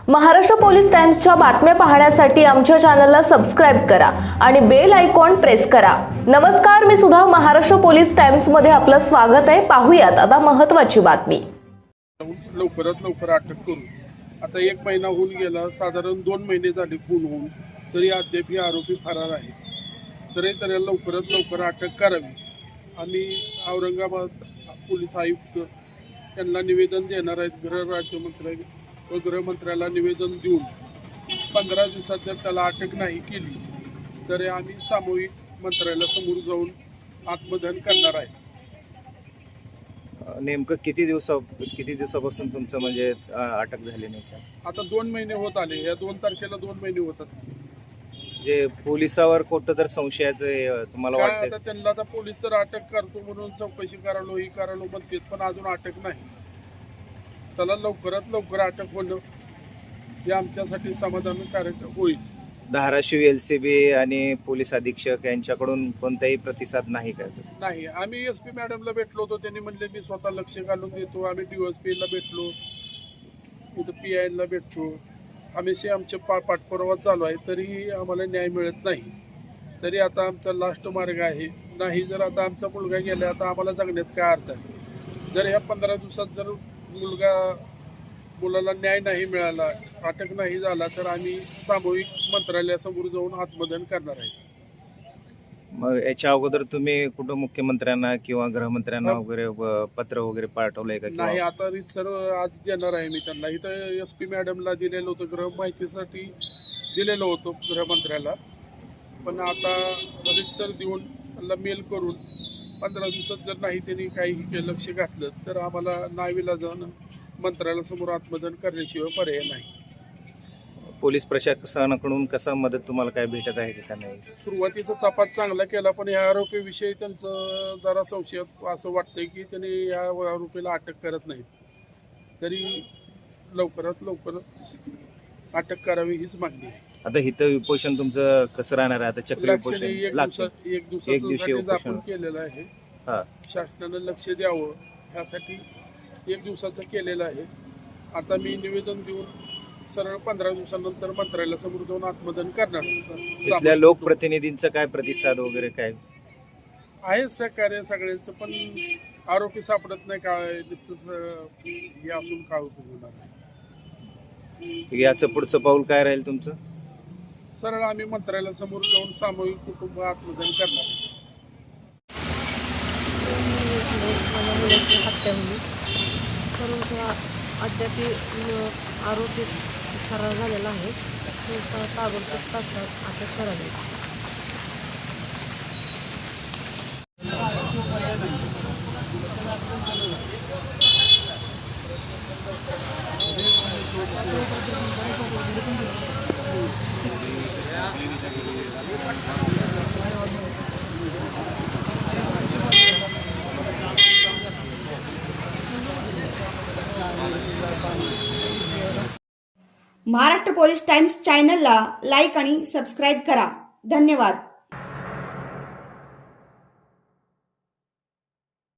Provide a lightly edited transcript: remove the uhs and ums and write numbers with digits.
Maharashtra police टाइम्सच्या बातम्या पाहण्यासाठी आमच्या चॅनलला सबस्क्राइब करा आणि बेल आयकॉन प्रेस करा। नमस्कार, मी सुधा, महाराष्ट्र पोलीस टाइम्स मध्ये आपलं स्वागत आहे। पाहूयात आता महत्त्वाची बातमी। लवकरात लवकर अटक करू। आता 1 महिना होऊन गेला, साधारण 2 महिने झाले खून होऊन, तरी अद्याप आरोपी फरार आहे। तरी त्याला लवकरात लवकर अटक करावी। आम्ही औरंगाबाद पोलीस आयुक्त यांना निवेदन देणार आहेत। गृहमंत्र्याला निवेदन देऊन 15 दिवसात जर त्याला अटक नाही केली तर आम्ही सामूहिक मंत्र्यालयासमोर जाऊन आत्मदहन करणार आहे। नेमकं किती दिवसापासून तुमचं म्हणजे अटक झाली नाही का? आता 2 महिने होत आले। या 2 तारखेला 2 महिने होतात। जे पोलिसावर कुठं तर संशयाचं तुम्हाला वाटतं? आता त्यांना आता पोलीस तर अटक करतो म्हणून चौकशी करालो ही करालो म्हणतात, पण अजून अटक नाही। त्याला लवकरात लवकर अटक होणं हे आमच्यासाठी समाधानकारक होईल। धाराशिव LCB आणि पोलीस अधीक्षक यांच्याकडून कोणताही प्रतिसाद नाही का? नाही, आम्ही SP मॅडमला भेटलो होतो, त्यांनी म्हणले मी स्वतः लक्ष घालून देतो। आम्ही DSP ला भेटलो, इथं PI ला भेटतो। हमेशा आमचे पाठपुरावा चालू आहे, तरीही आम्हाला न्याय मिळत नाही। तरी आता आमचा लास्ट मार्ग आहे। नाही जर आता आमचा मुलगा गेला, आता आम्हाला जगण्यात काय अर्थ आहे? जर ह्या 15 दिवसात जर मुलाला न्याय नाही मिळाला, अटक नाही झाला, तर आम्ही सामूहिक मंत्रालयासमोर जाऊन आत्मदहन करणार आहे। मग याच्या अगोदर तुम्ही कुठं मुख्यमंत्र्यांना किंवा गृहमंत्र्यांना वगैरे पत्र वगैरे पाठवलंय का? नाही, आता सर आज देणार आहे मी त्यांना। इथं SP मॅडमला दिलेलं होतं, गृह माहितीसाठी दिलेलं होतं गृहमंत्र्याला, पण आता सर देऊन त्यांना मेल करून 15 दिवसात जर नाही त्यांनी काही लक्ष घातलं तर आम्हाला नाईलाजाने मंत्र्यालयासमोर आत्मदहन करण्याशिवाय पर्याय नाही। पोलीस प्रशासनाकडून कसा मदत तुम्हाला काय भेटत आहे का नाही? सुरुवातीचा तपास चांगला केला, पण या आरोपीविषयी त्यांचं जरा संशय असं वाटतंय की त्यांनी या आरोपीला अटक करत नाहीत। तरी लवकरात लवकर अटक करावी हीच मागणी आहे। आता इथं उपोषण तुमचं कसं राहणार आहे? आता चक्री उपोषण एक दिवसाचं आपण केलेलं आहे। शासनानं लक्ष द्यावं यासाठी 1 दिवसाचं केलेलं आहे। आता मी निवेदन देऊन सरळ 15 दिवसानंतर मंत्र्यालयासमोर जाऊन आत्मदहन करणार। इथल्या लोकप्रतिनिधींचा काय प्रतिसाद वगैरे काय आहे? सहकार्य सगळ्यांचं, पण आरोपी सापडत नाही। काय दिसतं हे असून काय उपयोग होणार? याचं पुढचं पाऊल काय राहील तुमचं? सरळ आम्ही मंत्र्यालयासमोर जाऊन सामूहिक कुटुंब आत्मदहन करणार। अद्याप आरोपी फरार झालेला आहे। ताबडतोब अटक करावी। महाराष्ट्र पोलीस टाइम्स चॅनलला लाईक आणि सबस्क्राईब करा। धन्यवाद।